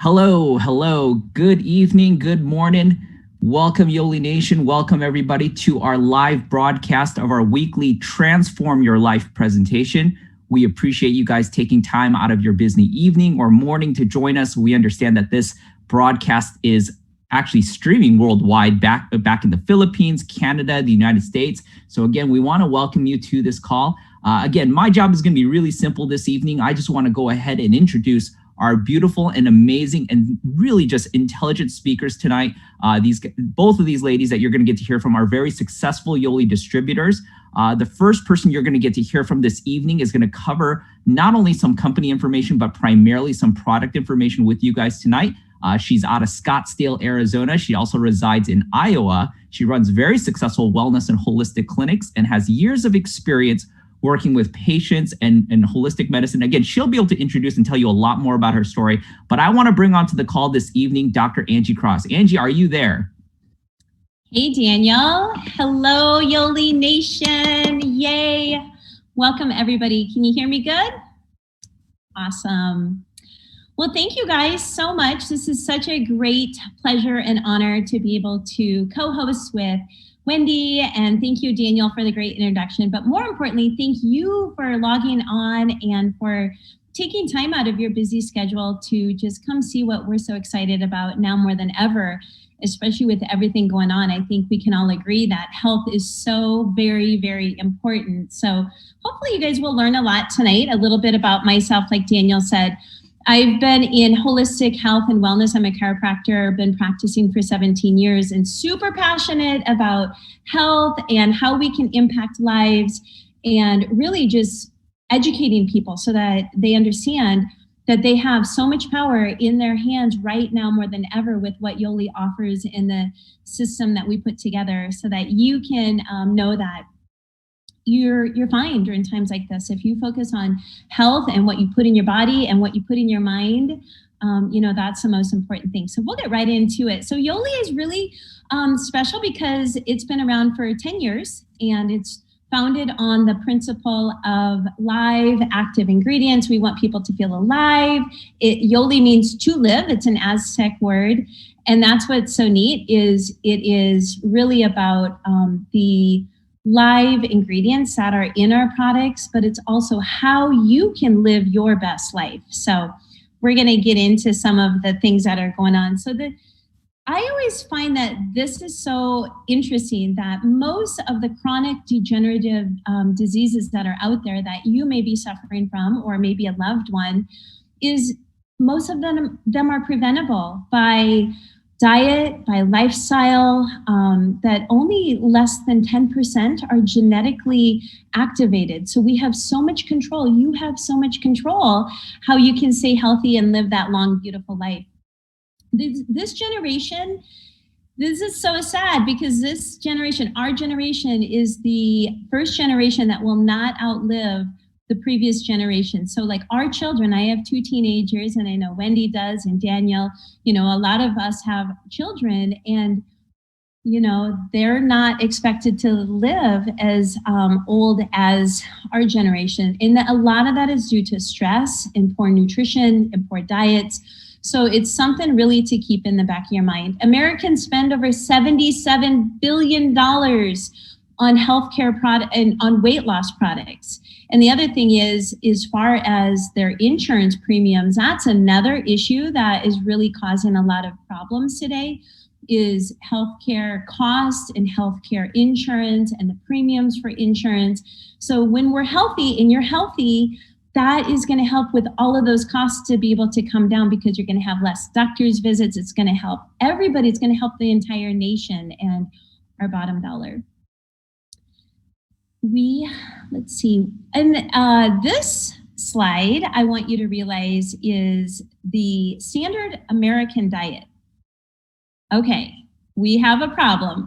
Hello. Good evening, good morning. Welcome, Yoli Nation. Welcome, everybody, to our live broadcast of our weekly Transform Your Life presentation. We appreciate you guys taking time out of your busy evening or morning to join us. We understand that this broadcast is actually streaming worldwide back in the Philippines, Canada, the United States. So again, we want to welcome you to this call. Again, my job is going to be really simple this evening. I just want to go ahead and introduce our beautiful and amazing and really just intelligent speakers tonight. Both of these ladies that you're going to get to hear from are very successful Yoli distributors. The first person you're going to get to hear from this evening is going to cover not only some company information, but primarily some product information with you guys tonight. She's out of Scottsdale, Arizona. She also resides in Iowa. She runs very successful wellness and holistic clinics and has years of experience working with patients and holistic medicine. Again, she'll be able to introduce and tell you a lot more about her story. But I want to bring onto the call this evening Dr. Angie Cross. Angie, are you there? Hey, Daniel. Hello, Yoli Nation. Yay. Welcome, everybody. Can you hear me good? Awesome. Well, thank you guys so much. This is such a great pleasure and honor to be able to co-host with Wendy, and thank you, Daniel, for the great introduction. But more importantly, thank you for logging on and for taking time out of your busy schedule to just come see what we're so excited about now more than ever, especially with everything going on. I think we can all agree that health is so very, very important. So hopefully you guys will learn a lot tonight, a little bit about myself, like Daniel said. I've been in holistic health and wellness. I'm a chiropractor, been practicing for 17 years and super passionate about health and how we can impact lives and really just educating people so that they understand that they have so much power in their hands right now more than ever with what Yoli offers in the system that we put together so that you can know that you're fine during times like this. If you focus on health and what you put in your body and what you put in your mind, that's the most important thing. So we'll get right into it. So Yoli is really special because it's been around for 10 years and it's founded on the principle of live, active ingredients. We want people to feel alive. Yoli means to live. It's an Aztec word. And that's what's so neat is it is really about the live ingredients that are in our products, but it's also how you can live your best life. So we're going to get into some of the things that are going on. So I always find that this is so interesting that most of the chronic degenerative diseases that are out there that you may be suffering from, or maybe a loved one, is most of them are preventable by diet, by lifestyle, that only less than 10% are genetically activated. So we have so much control. You have so much control how you can stay healthy and live that long, beautiful life. This generation, this is so sad because this generation, our generation, is the first generation that will not outlive the previous generation. So like our children, I have 2 teenagers and I know Wendy does and Daniel, a lot of us have children and, they're not expected to live as old as our generation. And a lot of that is due to stress and poor nutrition and poor diets. So it's something really to keep in the back of your mind. Americans spend over $77 billion on healthcare product and on weight loss products. And the other thing is, as far as their insurance premiums, that's another issue that is really causing a lot of problems today, is healthcare costs and healthcare insurance and the premiums for insurance. So when we're healthy and you're healthy, that is going to help with all of those costs to be able to come down because you're going to have less doctor's visits. It's going to help everybody. It's going to help the entire nation and our bottom dollar. Let's see. And this slide, I want you to realize, is the standard American diet. Okay, we have a problem.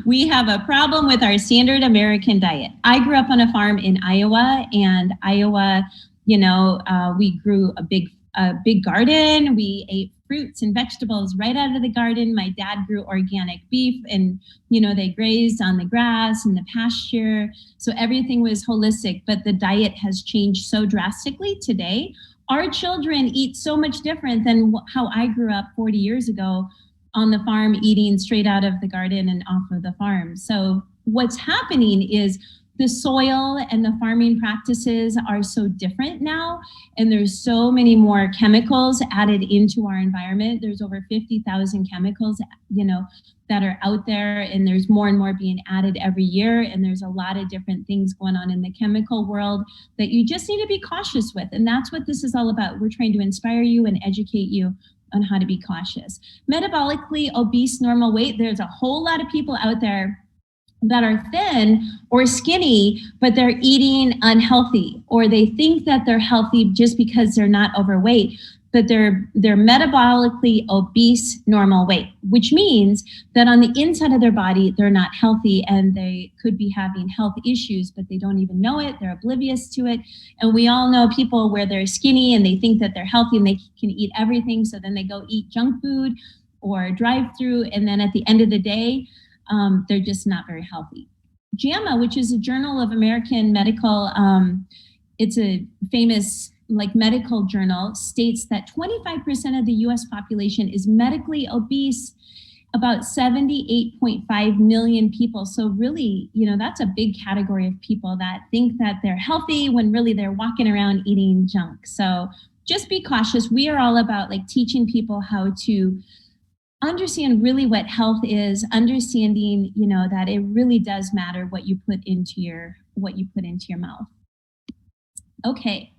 We have a problem with our standard American diet. I grew up on a farm in Iowa, and Iowa, we grew a big a big garden. We ate fruits and vegetables right out of the garden. My dad grew organic beef, and they grazed on the grass and the pasture. So everything was holistic, but the diet has changed so drastically today. Our children eat so much different than how I grew up 40 years ago on the farm, eating straight out of the garden and off of the farm. So what's happening is the soil and the farming practices are so different now, and there's so many more chemicals added into our environment. There's over 50,000 chemicals, that are out there, and there's more and more being added every year. And there's a lot of different things going on in the chemical world that you just need to be cautious with. And that's what this is all about. We're trying to inspire you and educate you on how to be cautious. Metabolically obese, normal weight, there's a whole lot of people out there that are thin or skinny, but they're eating unhealthy, or they think that they're healthy just because they're not overweight, but they're metabolically obese, normal weight, which means that on the inside of their body, they're not healthy, and they could be having health issues, but they don't even know it. They're oblivious to it. And we all know people where they're skinny and they think that they're healthy and they can eat everything. So then they go eat junk food or drive through. And then at the end of the day, they're just not very healthy. JAMA, which is a Journal of American Medical, it's a famous medical journal, states that 25% of the US population is medically obese, about 78.5 million people. So really, that's a big category of people that think that they're healthy when really they're walking around eating junk. So just be cautious. We are all about teaching people how to understand really what health is, understanding, that it really does matter what you put into your mouth. Okay.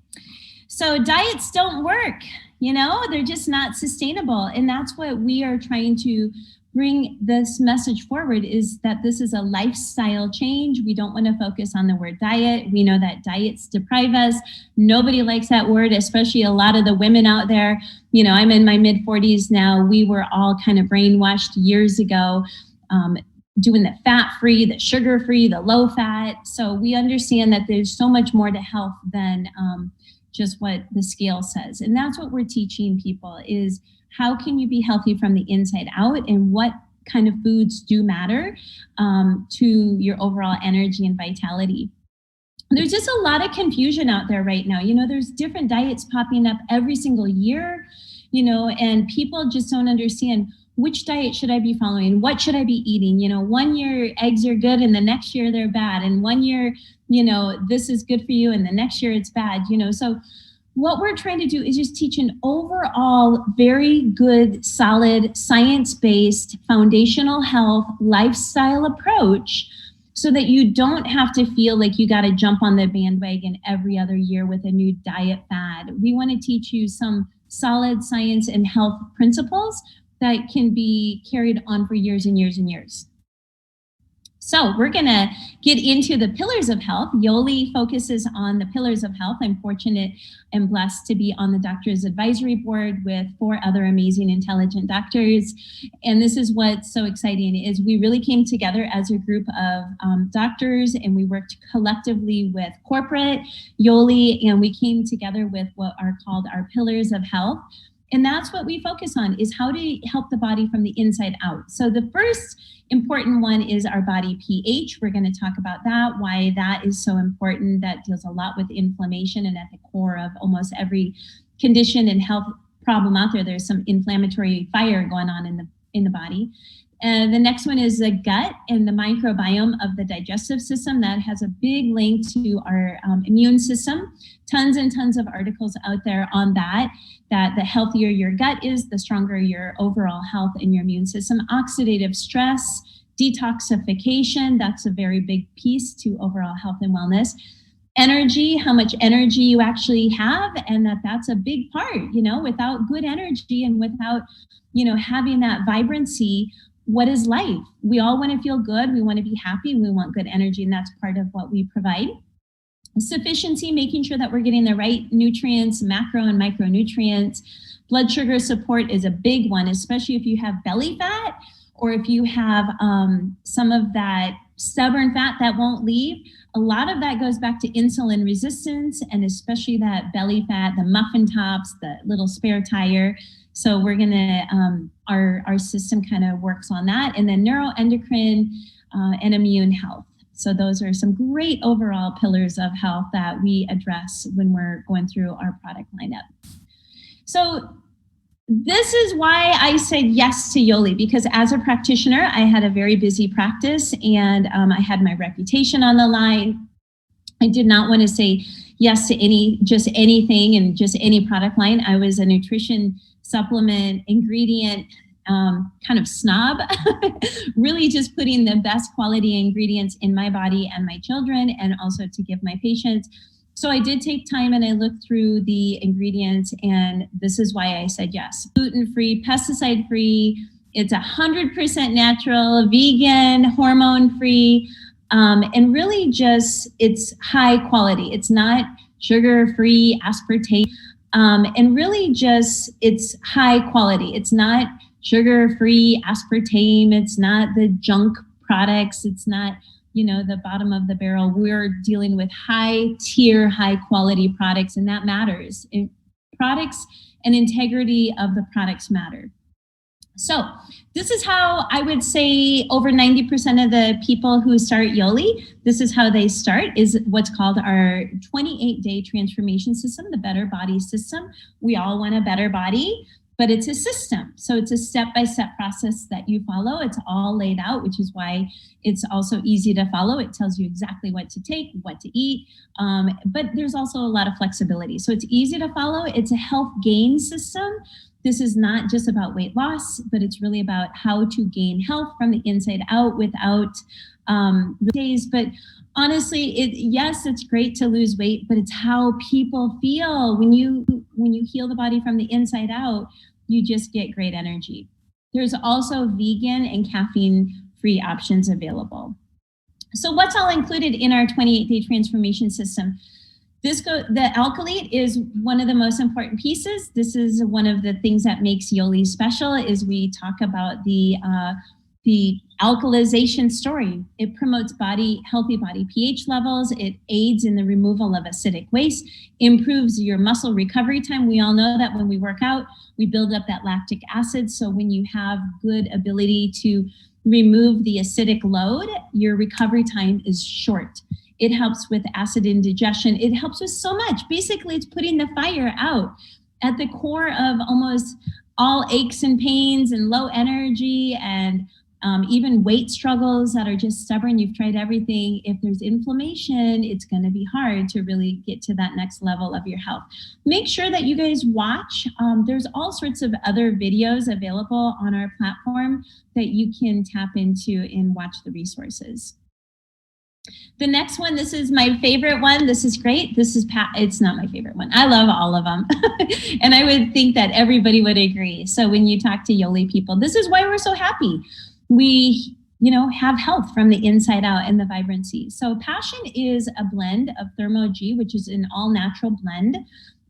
So diets don't work, they're just not sustainable. And that's what we are trying to bring this message forward, is that this is a lifestyle change. We don't want to focus on the word diet. We know that diets deprive us. Nobody likes that word, especially a lot of the women out there. I'm in my mid 40s now. We were all kind of brainwashed years ago, doing the fat-free, the sugar-free, the low-fat. So we understand that there's so much more to health than just what the scale says. And that's what we're teaching people, is how can you be healthy from the inside out, and what kind of foods do matter to your overall energy and vitality. There's just a lot of confusion out there right now. There's different diets popping up every single year, and people just don't understand, which diet should I be following? What should I be eating? 1 year eggs are good and the next year they're bad. And 1 year, this is good for you and the next year it's bad, So what we're trying to do is just teach an overall very good, solid, science-based, foundational health lifestyle approach, so that you don't have to feel like you got to jump on the bandwagon every other year with a new diet fad. We want to teach you some solid science and health principles that can be carried on for years and years and years. So we're going to get into the pillars of health. Yoli focuses on the pillars of health. I'm fortunate and blessed to be on the Doctors Advisory Board with 4 other amazing, intelligent doctors. And this is what's so exciting, is we really came together as a group of doctors, and we worked collectively with corporate, Yoli, and we came together with what are called our pillars of health. And that's what we focus on, is how to help the body from the inside out. So the first important one is our body pH. We're going to talk about that, why that is so important. That deals a lot with inflammation, and at the core of almost every condition and health problem out there, there's some inflammatory fire going on in the body. And the next one is the gut and the microbiome of the digestive system. That has a big link to our immune system. Tons and tons of articles out there on that the healthier your gut is, the stronger your overall health and your immune system. Oxidative stress, detoxification, that's a very big piece to overall health and wellness. Energy, how much energy you actually have, and that's a big part. Without good energy and without, having that vibrancy, what is life? We all want to feel good. We want to be happy. We want good energy, and that's part of what we provide. Sufficiency, making sure that we're getting the right nutrients, macro and micronutrients. Blood sugar support is a big one, especially if you have belly fat, or if you have some of that stubborn fat that won't leave. a lot of that goes back to insulin resistance, and especially that belly fat, the muffin tops, the little spare tire. So we're gonna, our system kind of works on that. And then neuroendocrine and immune health. So those are some great overall pillars of health that we address when we're going through our product lineup. So this is why I said yes to Yoli, because as a practitioner, I had a very busy practice, and I had my reputation on the line. I did not want to say yes to just anything and just any product line. I was a nutrition supplement ingredient kind of snob, really just putting the best quality ingredients in my body and my children, and also to give my patients. So I did take time and I looked through the ingredients, and this is why I said yes. Gluten-free, pesticide-free, it's 100% natural, vegan, hormone-free, and really just, it's high quality. It's not sugar-free, aspartame, and really just, it's high quality. It's not sugar-free, aspartame, it's not the junk products, it's not, the bottom of the barrel. We're dealing with high tier, high quality products, and that matters. Products and integrity of the products matter. So this is how I would say over 90% of the people who start Yoli, this is how they start, is what's called our 28-day transformation system, the Better Body System. We all want a better body, but it's a system. So it's a step-by-step process that you follow. It's all laid out, which is why it's also easy to follow. It tells you exactly what to take, what to eat, but there's also a lot of flexibility. So it's easy to follow. It's a health gain system. This is not just about weight loss, but it's really about how to gain health from the inside out without days. But honestly, yes, it's great to lose weight, but it's how people feel. When you heal the body from the inside out, you just get great energy. There's also vegan and caffeine-free options available. So what's all included in our 28-day transformation system? The Alkalite is one of the most important pieces. This is one of the things that makes Yoli special, is we talk about the alkalization story. It promotes healthy body pH levels. It aids in the removal of acidic waste, improves your muscle recovery time. We all know that when we work out, we build up that lactic acid. So when you have good ability to remove the acidic load, your recovery time is short. It helps with acid indigestion. It helps with so much. Basically, it's putting the fire out. At the core of almost all aches and pains and low energy and even weight struggles that are just stubborn, you've tried everything. If there's inflammation, it's going to be hard to really get to that next level of your health. Make sure that you guys watch. There's all sorts of other videos available on our platform that you can tap into and watch the resources. The next one, this is my favorite one. This is great. It's not my favorite one. I love all of them. And I would think that everybody would agree. So when you talk to Yoli people, this is why we're so happy. We, have health from the inside out and the vibrancy. So Passion is a blend of Thermo G, which is an all natural blend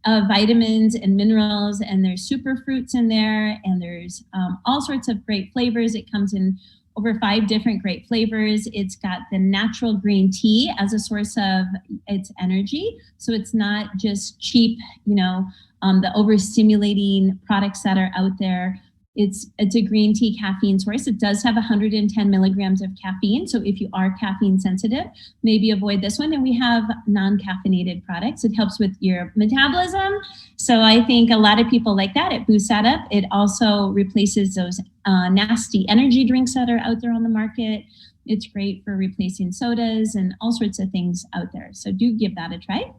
of vitamins and minerals, and there's super fruits in there, and there's all sorts of great flavors. It comes in over 5 different great flavors. It's got the natural green tea as a source of its energy. So it's not just cheap, the overstimulating products that are out there. It's a green tea caffeine source. It does have 110 milligrams of caffeine. So if you are caffeine sensitive, maybe avoid this one. And we have non-caffeinated products. It helps with your metabolism. So I think a lot of people like that. It boosts that up. It also replaces those nasty energy drinks that are out there on the market. It's great for replacing sodas and all sorts of things out there. So do give that a try.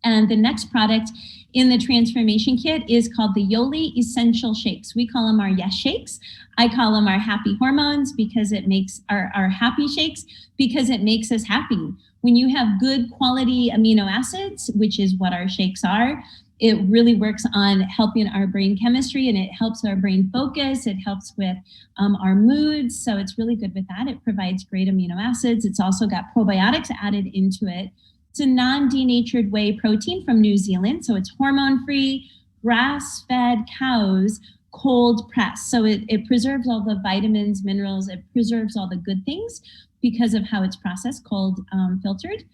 And the next product in the transformation kit is called the Yoli Essential Shakes. We call them our Yes Shakes. I call them our happy hormones because it makes our happy shakes because it makes us happy. When you have good quality amino acids, which is what our shakes are, it really works on helping our brain chemistry, and it helps our brain focus. It helps with our moods. So it's really good with that. It provides great amino acids. It's also got probiotics added into it. It's a non-denatured whey protein from New Zealand. So it's hormone-free, grass-fed cows, cold press. So it preserves all the vitamins, minerals, it preserves all the good things because of how it's processed, cold filtered.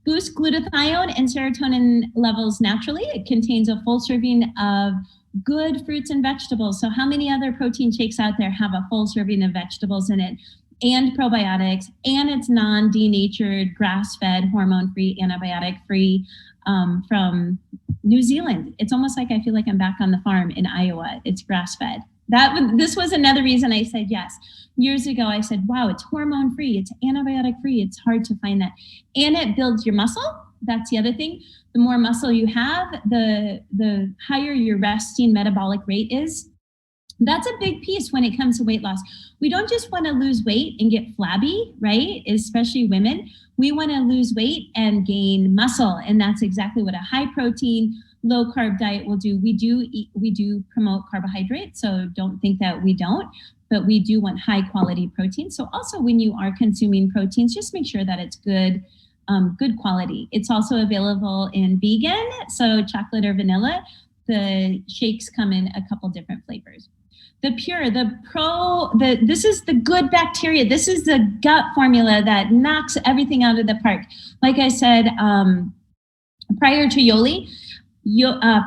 Boosts glutathione and serotonin levels naturally. It contains a full serving of good fruits and vegetables. So how many other protein shakes out there have a full serving of vegetables in it and probiotics, and it's non-denatured, grass-fed, hormone-free, antibiotic-free from New Zealand. It's almost like I feel like I'm back on the farm in Iowa. It's grass-fed. This was another reason I said yes. Years ago, I said, wow, it's hormone-free, it's antibiotic-free. It's hard to find that. And it builds your muscle. That's the other thing. The more muscle you have, the higher your resting metabolic rate is. That's a big piece when it comes to weight loss. We don't just want to lose weight and get flabby, right? Especially women. We want to lose weight and gain muscle. And that's exactly what a high protein, low carb diet will do. We do promote carbohydrates, so don't think that we don't, but we do want high quality protein. So also when you are consuming proteins, just make sure that it's good quality. It's also available in vegan, so chocolate or vanilla. The shakes come in a couple different flavors. The Pure, this is the good bacteria. This is the gut formula that knocks everything out of the park. Like I said, prior to Yoli,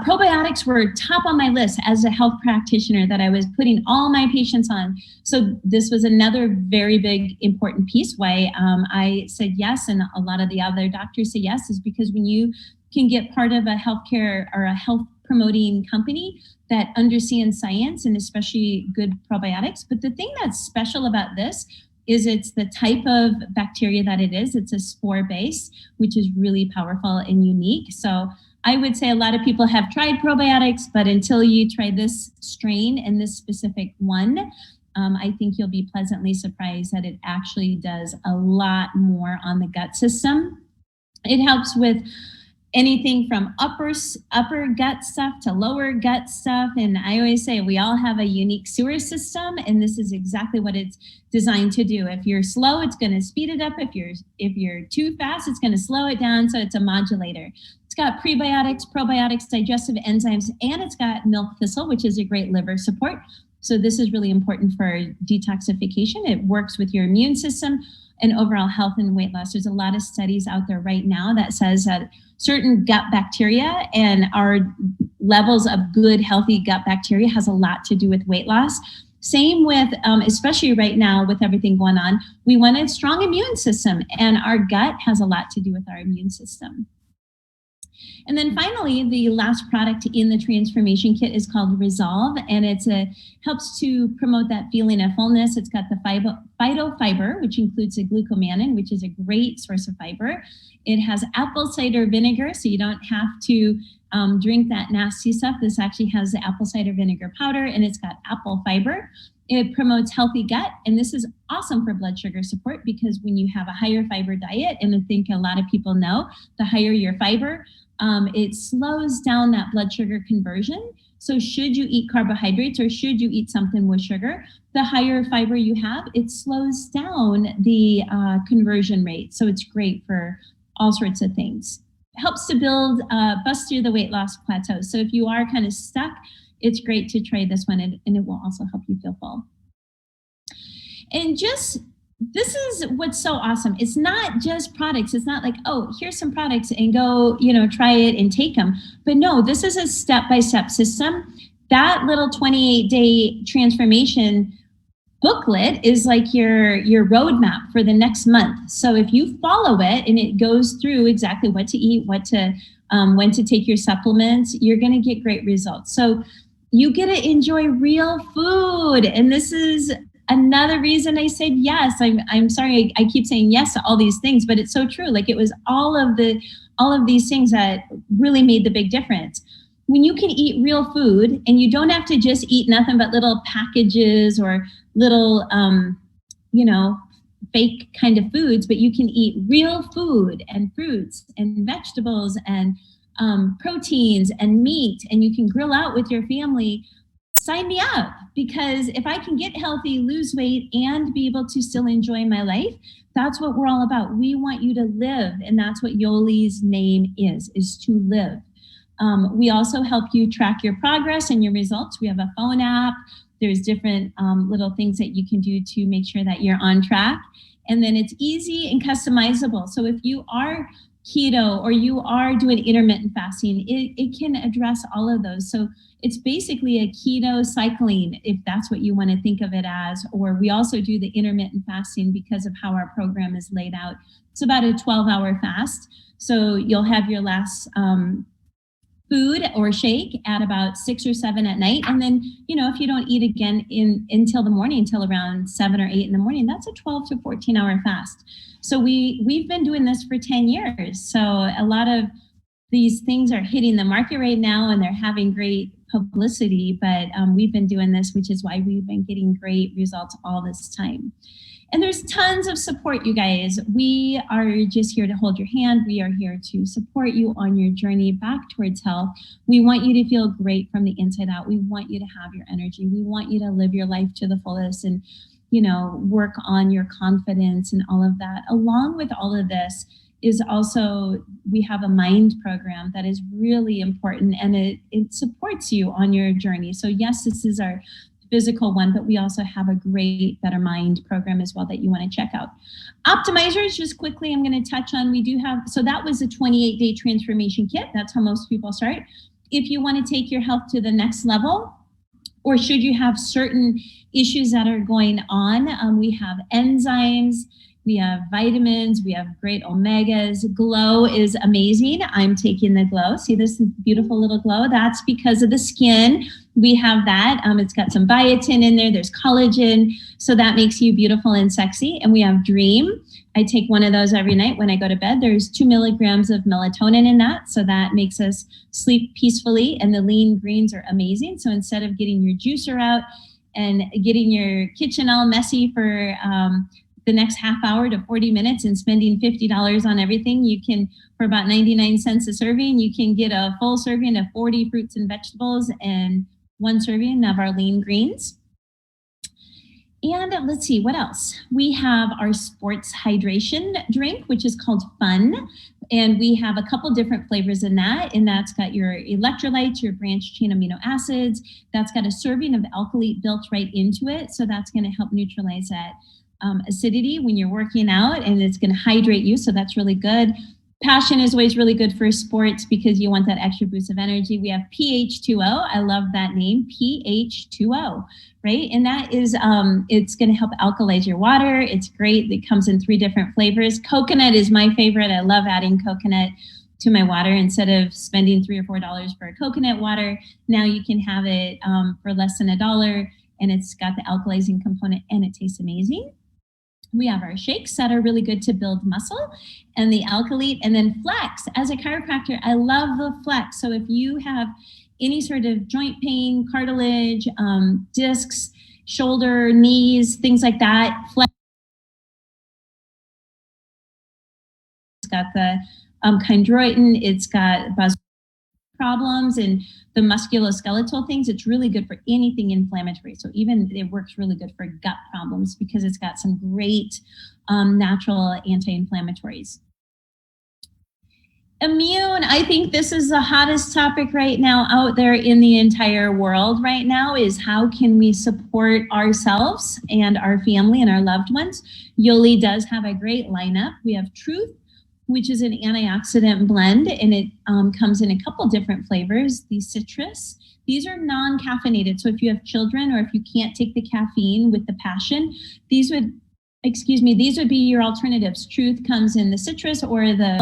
probiotics were top on my list as a health practitioner that I was putting all my patients on. So this was another very big, important piece why I said yes, and a lot of the other doctors say yes, is because when you can get part of a healthcare or a health promoting company that understands science and especially good probiotics. But the thing that's special about this is it's the type of bacteria that it is. It's a spore base, which is really powerful and unique. So I would say a lot of people have tried probiotics, but until you try this strain and this specific one, I think you'll be pleasantly surprised that it actually does a lot more on the gut system. It helps with anything from upper gut stuff to lower gut stuff. And I always say we all have a unique sewer system, and this is exactly what it's designed to do. If you're slow, it's going to speed it up. If you're too fast, it's going to slow it down. So it's a modulator. It's got prebiotics, probiotics, digestive enzymes, and it's got milk thistle, which is a great liver support. So this is really important for detoxification. It works with your immune system and overall health and weight loss. There's a lot of studies out there right now that says that certain gut bacteria and our levels of good, healthy gut bacteria has a lot to do with weight loss. Same with, especially right now with everything going on, we want a strong immune system, and our gut has a lot to do with our immune system. And then finally, the last product in the transformation kit is called Resolve, and it helps to promote that feeling of fullness. It's got the phytofiber, which includes the glucomannan, which is a great source of fiber. It has apple cider vinegar, so you don't have to drink that nasty stuff. This actually has the apple cider vinegar powder, and it's got apple fiber. It promotes healthy gut, and this is awesome for blood sugar support because when you have a higher fiber diet, and I think a lot of people know, the higher your fiber, it slows down that blood sugar conversion. So should you eat carbohydrates or should you eat something with sugar, the higher fiber you have, it slows down the conversion rate. So it's great for all sorts of things. It helps to bust through the weight loss plateau. So if you are kind of stuck, it's great to try this one, and it will also help you feel full. And this is what's so awesome. It's not just products. It's not like, oh, here's some products and go, try it and take them. But no, this is a step-by-step system. That little 28-day transformation booklet is like your roadmap for the next month. So if you follow it and it goes through exactly what to eat, when to take your supplements, you're going to get great results. So you get to enjoy real food. And this is another reason I said yes. I'm sorry I keep saying yes to all these things, but it's so true. Like it was all of these things that really made the big difference. When you can eat real food and you don't have to just eat nothing but little packages or little fake kind of foods, but you can eat real food and fruits and vegetables and proteins and meat, and you can grill out with your family, sign me up. Because if I can get healthy, lose weight, and be able to still enjoy my life, that's what we're all about. We want you to live, and that's what Yoli's name is to live. We also help you track your progress and your results. We have a phone app. There's different little things that you can do to make sure that you're on track. And then it's easy and customizable. So if you are keto or you are doing intermittent fasting, it can address all of those. So it's basically a keto cycling, if that's what you want to think of it as. Or we also do the intermittent fasting because of how our program is laid out. It's about a 12-hour fast. So you'll have your last food or shake at about 6 or 7 at night. And then, if you don't eat again until the morning, until around 7 or 8 in the morning, that's a 12 to 14-hour fast. So we've been doing this for 10 years. So a lot of these things are hitting the market right now and they're having great publicity, but we've been doing this, which is why we've been getting great results all this time. And there's tons of support, you guys. We are just here to hold your hand. We are here to support you on your journey back towards health. We want you to feel great from the inside out. We want you to have your energy. We want you to live your life to the fullest and, work on your confidence and all of that. Along with all of this is also, we have a mind program that is really important and it supports you on your journey. So yes, this is our physical one, but we also have a great Better Mind program as well that you want to check out. Optimizers, just quickly, I'm going to touch on, we do have, so that was a 28-day transformation kit. That's how most people start. If you want to take your health to the next level, or should you have certain issues that are going on, we have enzymes, we have vitamins, we have great omegas. Glow is amazing. I'm taking the Glow. See this beautiful little glow? That's because of the skin. We have that. It's got some biotin in there. There's collagen. So that makes you beautiful and sexy. And we have Dream. I take one of those every night when I go to bed. There's 2 milligrams of melatonin in that. So that makes us sleep peacefully. And the lean greens are amazing. So instead of getting your juicer out and getting your kitchen all messy for the next half hour to 40 minutes and spending $50 on everything, you can, for about 99 cents a serving, you can get a full serving of 40 fruits and vegetables and 1 serving of our lean greens. And let's see, what else? We have our sports hydration drink, which is called Fun. And we have a couple different flavors in that. And that's got your electrolytes, your branched chain amino acids. That's got a serving of Alkalite built right into it. So that's going to help neutralize that acidity when you're working out, and it's going to hydrate you. So that's really good. Passion is always really good for sports because you want that extra boost of energy. We have PH2O. I love that name, PH2O, right? And that is, it's going to help alkalize your water. It's great. It comes in 3 different flavors. Coconut is my favorite. I love adding coconut to my water. Instead of spending $3 or $4 for a coconut water, now you can have it for less than $1, and it's got the alkalizing component and it tastes amazing. We have our shakes that are really good to build muscle, and the Alkalite, and then Flex. As a chiropractor, I love the Flex. So if you have any sort of joint pain, cartilage, discs, shoulder, knees, things like that, Flex. It's got the chondroitin, it's got problems and the musculoskeletal things. It's really good for anything inflammatory. So even it works really good for gut problems because it's got some great natural anti-inflammatories. Immune, I think this is the hottest topic right now out there in the entire world right now, is how can we support ourselves and our family and our loved ones. Yoli does have a great lineup. We have Truth, which is an antioxidant blend, and it comes in a couple different flavors. The citrus, these are non-caffeinated. So if you have children or if you can't take the caffeine with the Passion, these would be your alternatives. Truth comes in the citrus, or the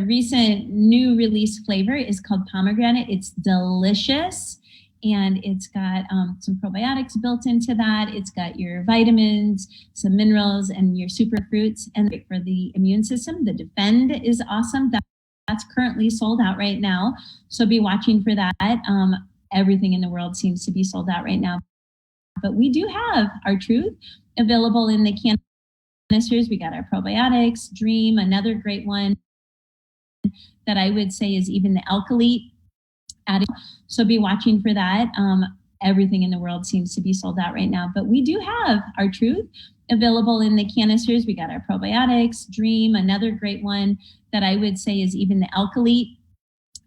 recent new release flavor is called pomegranate. It's delicious. And it's got some probiotics built into that. It's got your vitamins, some minerals, and your super fruits. And for the immune system, the Defend is awesome. That's currently sold out right now. So be watching for that. Everything in the world seems to be sold out right now. But we do have our Truth available in the canisters. We got our probiotics, Dream, another great one that I would say is even the Alkalite. So be watching for that. Everything in the world seems to be sold out right now, but we do have our Truth available in the canisters. We got our probiotics, Dream, another great one that I would say is even the Alkalite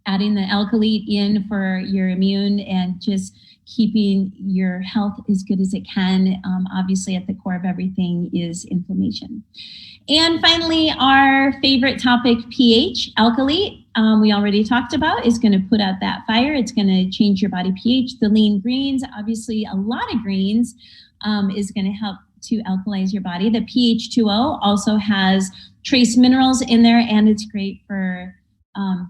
adding the alkalite in for your immune and just keeping your health as good as it can. Obviously, at the core of everything is inflammation. And finally, our favorite topic, pH, alkalite, we already talked about, is going to put out that fire. It's going to change your body pH. The lean greens, obviously a lot of greens, is going to help to alkalize your body. The pH2O also has trace minerals in there, and it's great for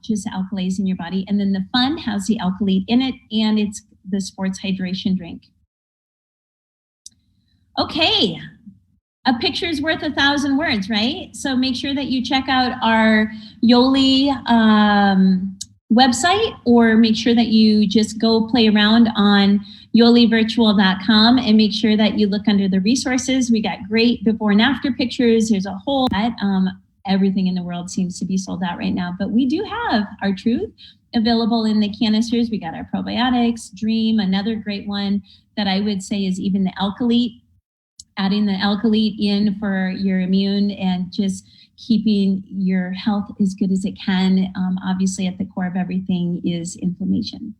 just alkalizing your body. And then the Fun has the alkalite in it, and it's the sports hydration drink. Okay, a picture's worth 1,000 words, right? So make sure that you check out our Yoli website, or make sure that you just go play around on yolivirtual.com and make sure that you look under the resources. We got great before and after pictures. There's a whole lot. Everything in the world seems to be sold out right now, but we do have our Truth available in the canisters. We got our probiotics, Dream, another great one that I would say is even the alkalite, adding the alkalite in for your immune and just keeping your health as good as it can. Obviously, at the core of everything is inflammation.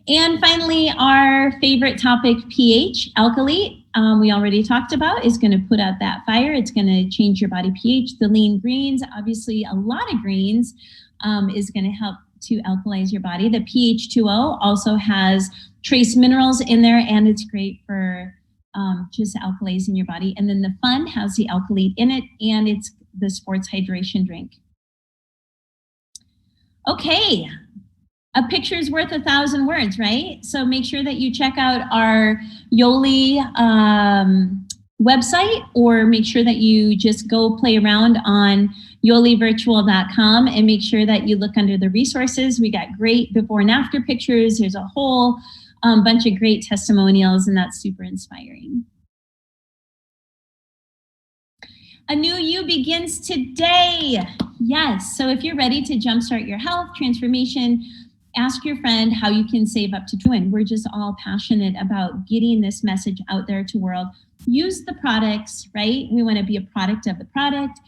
And finally, our favorite topic, pH, alkalite, we already talked about, is going to put out that fire. It's going to change your body pH. The lean greens, obviously a lot of greens, is going to help to alkalize your body. The pH2O also has trace minerals in there, and it's great for just alkalizing your body. And then the Fun has the alkalite in it, and it's the sports hydration drink. Okay, a picture's worth 1,000 words, right? So make sure that you check out our Yoli website, or make sure that you just go play around on yolivirtual.com and make sure that you look under the resources. We got great before and after pictures. There's a whole bunch of great testimonials, and that's super inspiring. A new you begins today. Yes, so if you're ready to jumpstart your health transformation, ask your friend how you can save up to twin. We're just all passionate about getting this message out there to the world. Use the products, right? We want to be a product of the product.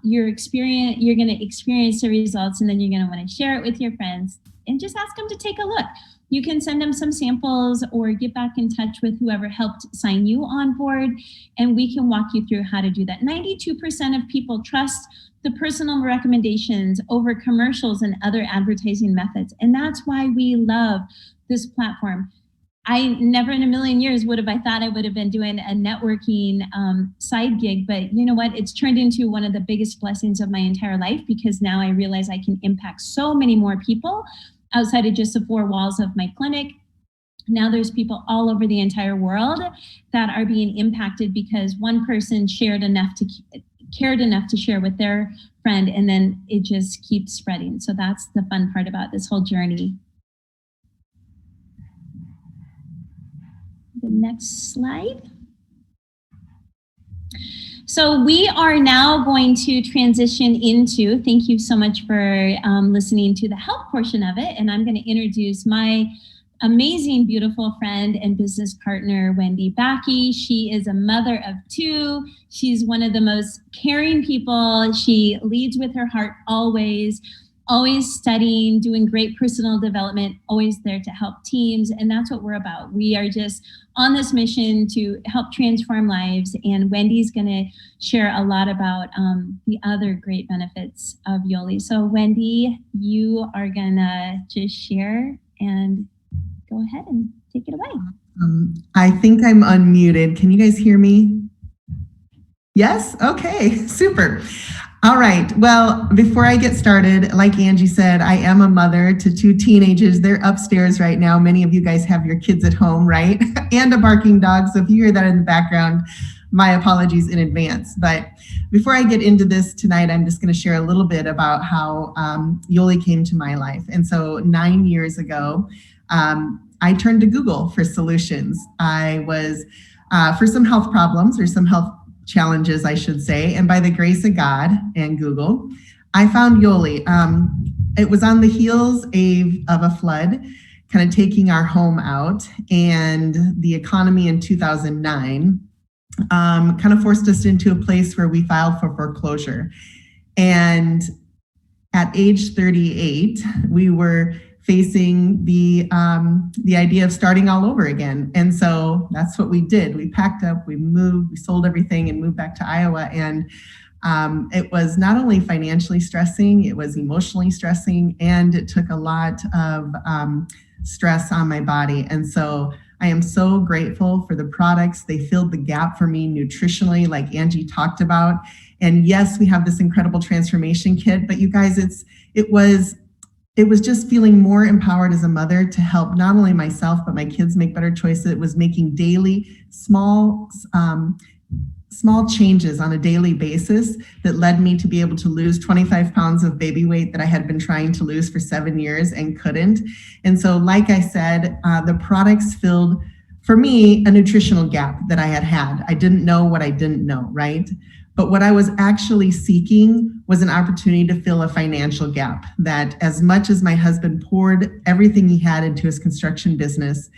You're going to experience the results, and then you're going to want to share it with your friends and just ask them to take a look. You can send them some samples or get back in touch with whoever helped sign you on board, and we can walk you through how to do that. 92% of people trust the personal recommendations over commercials and other advertising methods, and that's why we love this platform. I never in a million years I thought I would have been doing a networking side gig, but you know what? It's turned into one of the biggest blessings of my entire life, because now I realize I can impact so many more people outside of just the four walls of my clinic. Now there's people all over the entire world that are being impacted because one person cared enough to share with their friend, and then it just keeps spreading. So that's the fun part about this whole journey. The next slide. So we are now going to transition into, thank you so much for listening to the health portion of it. And I'm going to introduce my amazing, beautiful friend and business partner, Wendy Backey. She is a mother of two. She's one of the most caring people. She leads with her heart always studying, doing great personal development, always there to help teams. And that's what we're about. We are just on this mission to help transform lives. And Wendy's going to share a lot about the other great benefits of Yoli. So Wendy, you are going to just share and go ahead and take it away. I think I'm unmuted. Can you guys hear me? Yes? Okay, super. All right. Well, before I get started, like Angie said, I am a mother to two teenagers. They're upstairs right now. Many of you guys have your kids at home, right? And a barking dog. So if you hear that in the background, my apologies in advance. But before I get into this tonight, I'm just going to share a little bit about how Yoli came to my life. And so 9 years ago, I turned to Google for solutions. I was for some health problems, or some health challenges, I should say. And by the grace of God and Google, I found Yoli. It was on the heels of a flood, kind of taking our home out, and the economy in 2009 kind of forced us into a place where we filed for foreclosure. And at age 38, we were facing the idea of starting all over again. And so that's what we did. We packed up, we moved, we sold everything and moved back to Iowa. And it was not only financially stressing, it was emotionally stressing, and it took a lot of stress on my body. And so I am so grateful for the products. They filled the gap for me nutritionally, like Angie talked about. And yes, we have this incredible transformation kit, but you guys, it was just feeling more empowered as a mother to help not only myself, but my kids make better choices. It was making daily small changes on a daily basis that led me to be able to lose 25 pounds of baby weight that I had been trying to lose for 7 years and couldn't. And so, like I said, the products filled, for me, a nutritional gap that I had. I didn't know what I didn't know, right? But what I was actually seeking was an opportunity to fill a financial gap, that as much as my husband poured everything he had into his construction business,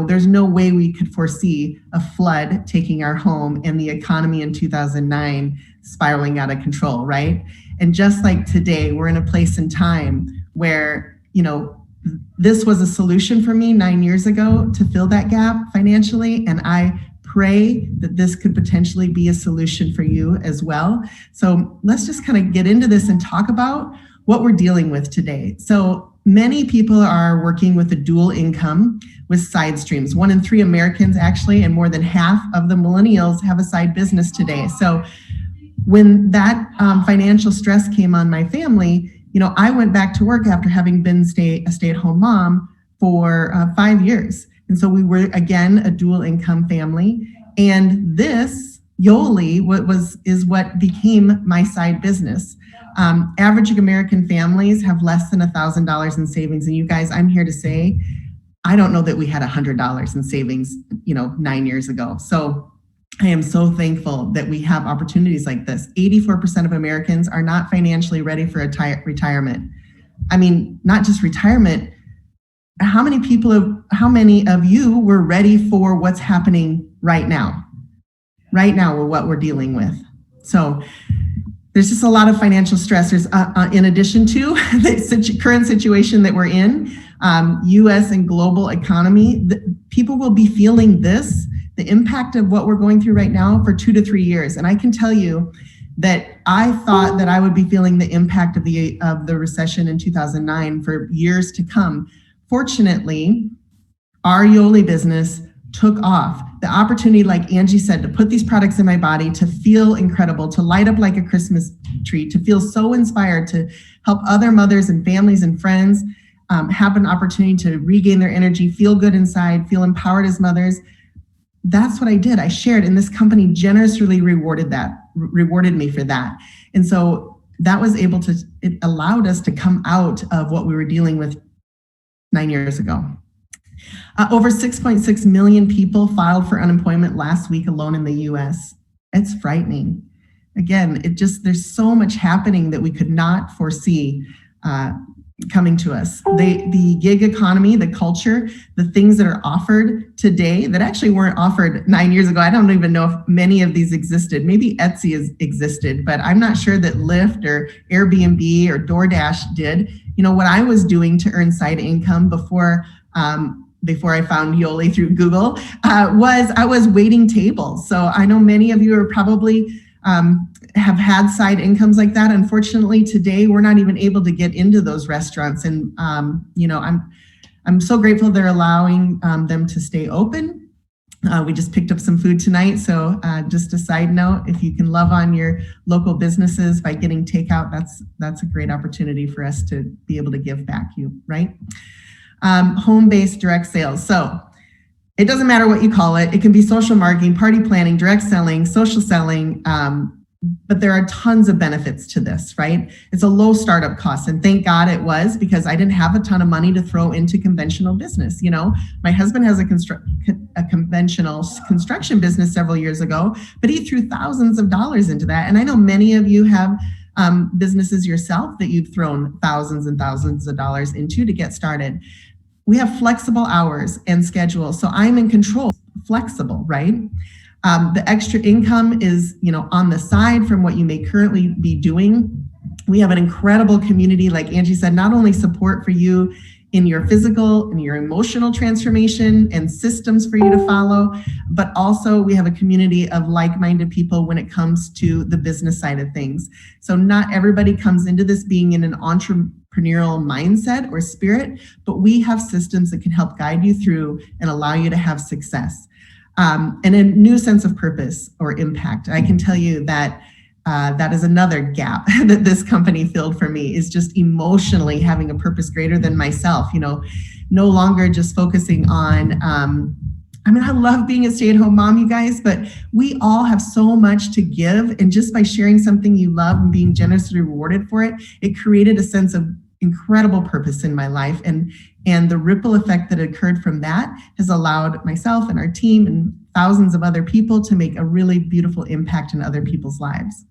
there's no way we could foresee a flood taking our home and the economy in 2009 spiraling out of control, right? And just like today, we're in a place in time where, this was a solution for me 9 years ago to fill that gap financially. And I pray that this could potentially be a solution for you as well. So let's just kind of get into this and talk about what we're dealing with today. So many people are working with a dual income with side streams. 1 in 3 Americans actually, and more than half of the millennials have a side business today. So when that financial stress came on my family, I went back to work after having been a stay-at-home mom for 5 years. And so we were, again, a dual income family. And this, Yoli, is what became my side business. Average American families have less than $1,000 in savings. And you guys, I'm here to say, I don't know that we had $100 in savings, 9 years ago. So I am so thankful that we have opportunities like this. 84% of Americans are not financially ready for retirement. I mean, not just retirement. How many of you were ready for what's happening right now? Right now, or what we're dealing with. So there's just a lot of financial stressors in addition to the current situation that we're in, U.S. and global economy. People will be feeling the impact of what we're going through right now for 2 to 3 years. And I can tell you that I thought that I would be feeling the impact of the recession in 2009 for years to come. Fortunately, our Yoli business took off. The opportunity, like Angie said, to put these products in my body, to feel incredible, to light up like a Christmas tree, to feel so inspired, to help other mothers and families and friends have an opportunity to regain their energy, feel good inside, feel empowered as mothers. That's what I did. I shared, and this company generously rewarded me for that. And so it allowed us to come out of what we were dealing with 9 years ago. Over 6.6 million people filed for unemployment last week alone in the US. It's frightening. Again, there's so much happening that we could not foresee coming to us. The gig economy, the culture, the things that are offered today that actually weren't offered 9 years ago. I don't even know if many of these existed. Maybe Etsy existed, but I'm not sure that Lyft or Airbnb or DoorDash did. What I was doing to earn side income before I found Yoli through Google was I was waiting tables. So I know many of you are probably have had side incomes like that. Unfortunately, today we're not even able to get into those restaurants. And I'm so grateful they're allowing them to stay open. We just picked up some food tonight. So just a side note, if you can love on your local businesses by getting takeout, that's a great opportunity for us to be able to give back right? Home-based direct sales. So it doesn't matter what you call it. It can be social marketing, party planning, direct selling, social selling, but there are tons of benefits to this, right? It's a low startup cost, and thank God it was, because I didn't have a ton of money to throw into conventional business. My husband has a conventional construction business several years ago, but he threw thousands of dollars into that. And I know many of you have businesses yourself that you've thrown thousands and thousands of dollars into to get started. We have flexible hours and schedules, so I'm in control, flexible, right? The extra income is, on the side from what you may currently be doing We have an incredible community, like Angie said, not only support for you in your physical and your emotional transformation and systems for you to follow, but also we have a community of like-minded people when it comes to the business side of things. So not everybody comes into this being in an entrepreneurial mindset or spirit, but we have systems that can help guide you through and allow you to have success. And a new sense of purpose or impact. I can tell you that that is another gap that this company filled for me, is just emotionally having a purpose greater than myself, no longer just focusing on, I love being a stay-at-home mom, you guys, but we all have so much to give. And just by sharing something you love and being generously rewarded for it, it created a sense of incredible purpose in my life. And the ripple effect that occurred from that has allowed myself and our team and thousands of other people to make a really beautiful impact in other people's lives.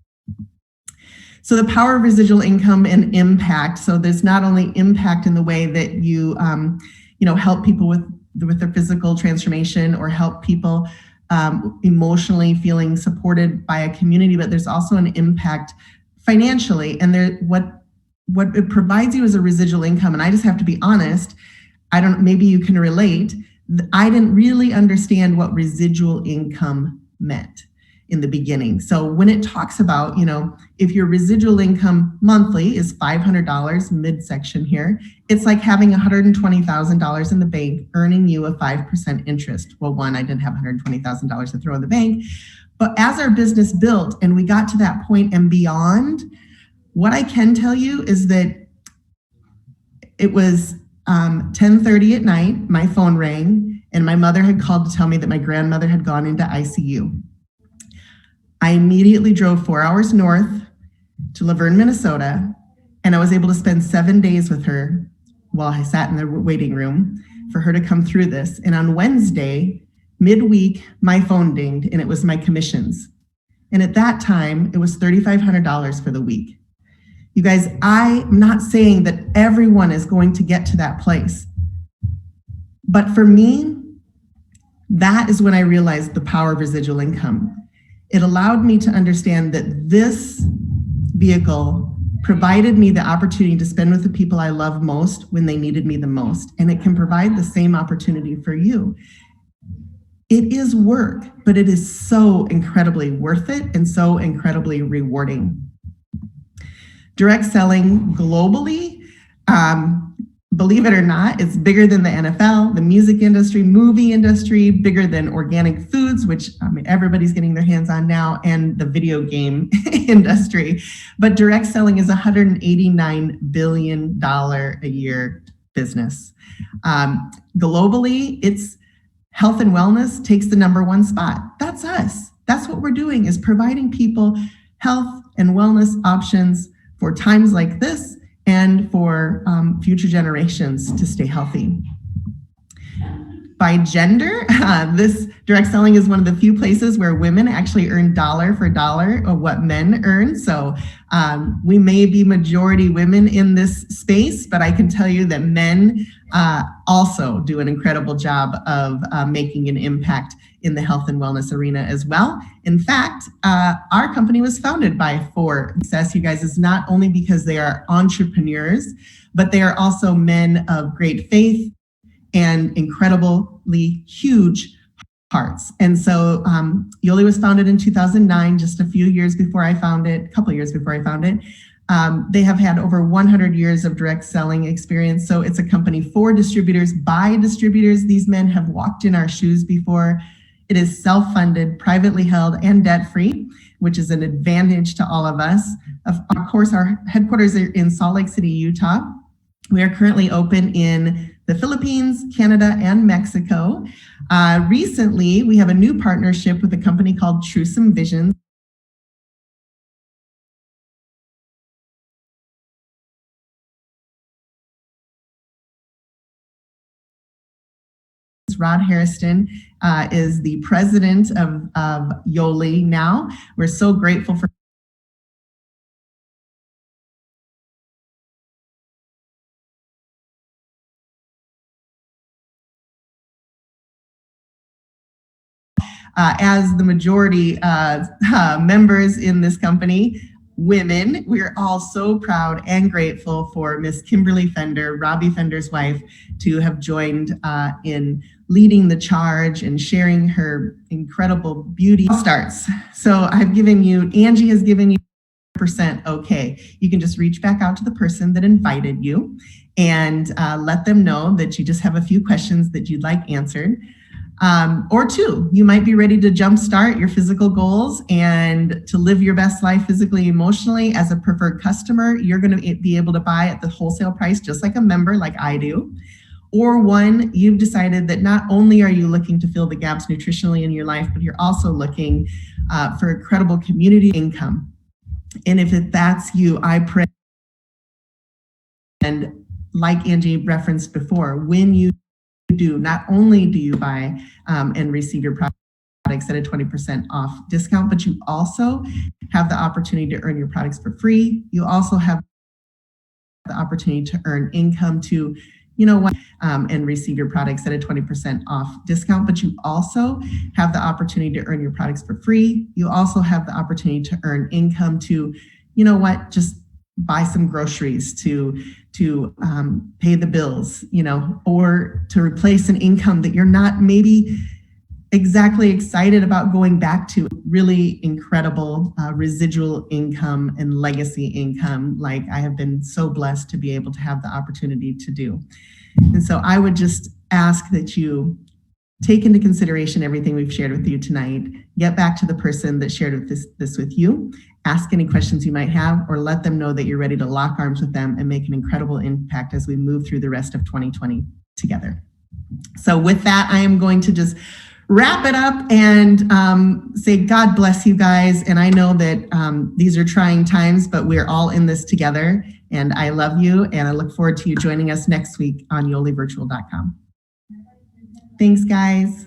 So the power of residual income and impact. So there's not only impact in the way that you, help people with their physical transformation or help people emotionally feeling supported by a community, but there's also an impact financially. And what it provides you is a residual income. And I just have to be honest, maybe you can relate. I didn't really understand what residual income meant in the beginning. So when it talks about, if your residual income monthly is $500 midsection here, it's like having $120,000 in the bank earning you a 5% interest. Well, one, I didn't have $120,000 to throw in the bank, but as our business built and we got to that point and beyond, what I can tell you is that it was 10:30 at night, my phone rang, and my mother had called to tell me that my grandmother had gone into ICU. I immediately drove 4 hours north to Laverne, Minnesota, and I was able to spend 7 days with her while I sat in the waiting room for her to come through this. And on Wednesday, midweek, my phone dinged, and it was my commissions. And at that time, it was $3,500 for the week. You guys, I'm not saying that everyone is going to get to that place. But for me, that is when I realized the power of residual income. It allowed me to understand that this vehicle provided me the opportunity to spend with the people I love most when they needed me the most. And it can provide the same opportunity for you. It is work, but it is so incredibly worth it and so incredibly rewarding. Direct selling globally, believe it or not, it's bigger than the NFL, the music industry, movie industry, bigger than organic foods, which everybody's getting their hands on now, and the video game industry. But direct selling is a $189 billion a year business. Globally, it's health and wellness takes the #1 spot. That's us. That's what we're doing, is providing people health and wellness options for times like this and for future generations to stay healthy. By gender, this direct selling is one of the few places where women actually earn dollar for dollar of what men earn. So we may be majority women in this space, but I can tell you that men also do an incredible job of making an impact in the health and wellness arena as well. In fact, our company was founded by 4 success. You guys, is not only because they are entrepreneurs, but they are also men of great faith and incredibly huge hearts. And so Yoli was founded in 2009, just a few years before I found it, a couple of years before I found it. They have had over 100 years of direct selling experience. So it's a company for distributors, by distributors. These men have walked in our shoes before. It is self-funded, privately held, and debt-free, which is an advantage to all of us. Of course, our headquarters are in Salt Lake City, Utah. We are currently open in the Philippines, Canada, and Mexico. Recently, we have a new partnership with a company called Truesome Visions. Rod Harrison is the president of Yoli now. We're so grateful for as the majority members in this company. women. We're all so proud and grateful for Miss Kimberly Fender, Robbie Fender's wife, to have joined in leading the charge and sharing her incredible beauty starts. So Angie has given you % okay. You can just reach back out to the person that invited you and let them know that you just have a few questions that you'd like answered. Or two, you might be ready to jumpstart your physical goals and to live your best life physically, emotionally. As a preferred customer, you're going to be able to buy at the wholesale price, just like a member, like I do. Or one, you've decided that not only are you looking to fill the gaps nutritionally in your life, but you're also looking for a credible community income. And if that's you, I pray, and like Angie referenced before, when you do, not only do you buy and receive your products at a 20% off discount, but you also have the opportunity to earn your products for free. You also have the opportunity to earn income to, and receive your products at a 20% off discount, but you also have the opportunity to earn your products for free. You also have the opportunity to earn income to, just buy some groceries, to pay the bills, or to replace an income that you're not maybe exactly excited about going back to. Really incredible residual income and legacy income, like I have been so blessed to be able to have the opportunity to do. And so I would just ask that you take into consideration everything we've shared with you tonight. Get back to the person that shared this with you. Ask any questions you might have, or let them know that you're ready to lock arms with them and make an incredible impact as we move through the rest of 2020 together. So with that, I am going to just wrap it up and say God bless you guys. And I know that these are trying times, but we're all in this together. And I love you, and I look forward to you joining us next week on yolivirtual.com. Thanks, guys.